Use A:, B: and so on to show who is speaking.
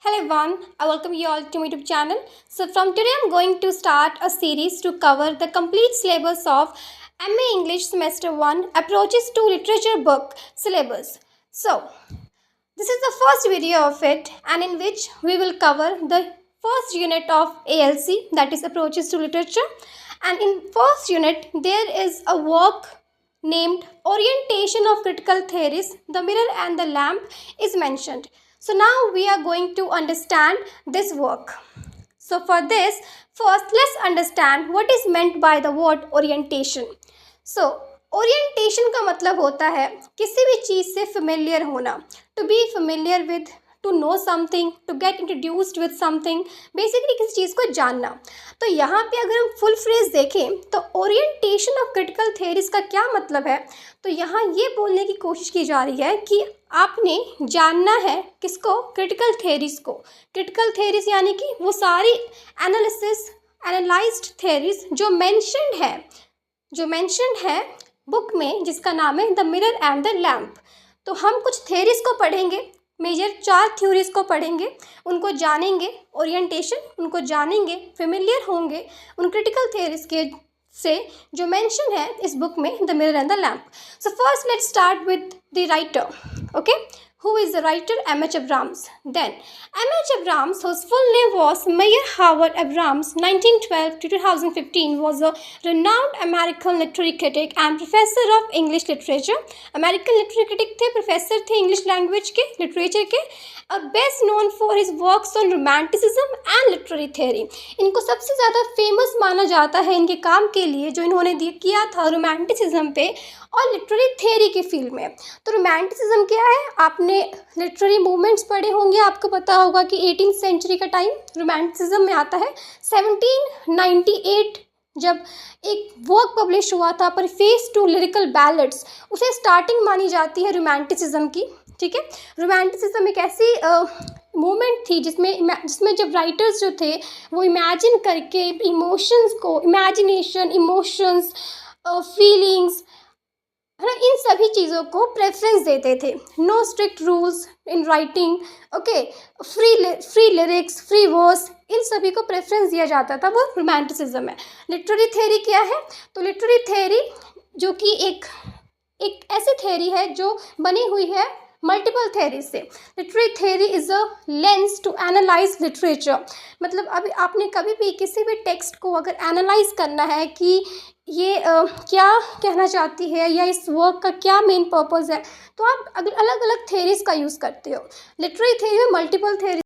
A: Hello everyone, I welcome you all to my YouTube channel. So from today I'm going to start a series to cover the complete syllabus of MA English Semester 1 Approaches to Literature book syllabus. So this is the first video of it and in which we will cover the first unit of ALC, that is Approaches to Literature, and in first unit there is a work named Orientation of Critical Theories, The Mirror and the Lamp is mentioned. So now we are going to understand this work. So for this, first let's understand what is meant by the word orientation. So orientation का मतलब होता है किसी भी चीज़ से familiar होना, to be familiar with, to know something, to get introduced with something, basically किसी चीज़ को जानना. तो यहाँ पे अगर हम फुल फ्रेज देखें तो ओरिएंटेशन ऑफ क्रिटिकल थेरीज का क्या मतलब है, तो यहाँ ये बोलने की कोशिश की जा रही है कि आपने जानना है किसको, क्रिटिकल थेरीज को. क्रिटिकल थेरीज यानी कि वो सारी एनालाइज्ड थेरीज जो मेंशन्ड है बुक में, जिसका नाम है the mirror and the lamp. तो हम कुछ थेरीज को पढ़ेंगे, मेजर 4 थ्योरीज को पढ़ेंगे, उनको जानेंगे, ओरिएंटेशन उनको जानेंगे, फेमिलियर होंगे उन क्रिटिकल थेरीज के से जो मेंशन है इस बुक में the mirror and the lamp. So first let's start with the writer. Okay, who is the writer? M.H. Abrams. Then M.H. Abrams, whose full name was Meyer Howard Abrams, 1912 to 2015, was a renowned American literary critic and professor of English literature. American literary critic थे, professor थे English language के, literature के, best known for his works on romanticism and literary theory. इनको सबसे ज़्यादा famous माना जाता है इनके काम के लिए जो इन्होंने किया था रोमांटिसिज्म पे और लिटरेरी थेरी के फील्ड में. तो रोमांटिसिज्म क्या है, आपने लिटरेरी मूवमेंट्स पढ़े होंगे, आपको पता होगा कि 18th सेंचुरी का टाइम रोमांटिसिज्म में आता है. 1798 जब एक वर्क पब्लिश हुआ था प्रीफेस टू लिरिकल बैलेड्स, उसे स्टार्टिंग मानी जाती है रोमांटिसिज्म की. ठीक है, रोमांटिसिज्म एक ऐसी मूवमेंट थी जिसमें जब राइटर्स जो थे वो इमेजिन करके इमोशंस को, इमोशंस, फीलिंग्स है ना, इन सभी चीज़ों को प्रेफरेंस देते थे. No strict rules in writing, okay, free lyrics, free verse, इन सभी को प्रेफरेंस दिया जाता था. वो रोमांटिसिज्म है. लिटरेरी थेरी क्या है, तो लिटरेरी थेरी जो कि एक ऐसी थेरी है जो बनी हुई है मल्टीपल थेरीज से. Literary theory is a lens to analyse literature. मतलब अभी आपने कभी भी किसी भी टेक्स्ट को अगर एनालाइज करना है कि ये क्या कहना चाहती है या इस वर्क का क्या मेन पर्पस है, तो आप अलग अलग थेरीज का यूज़ करते हो. लिटरेरी थेरी में मल्टीपल थेरी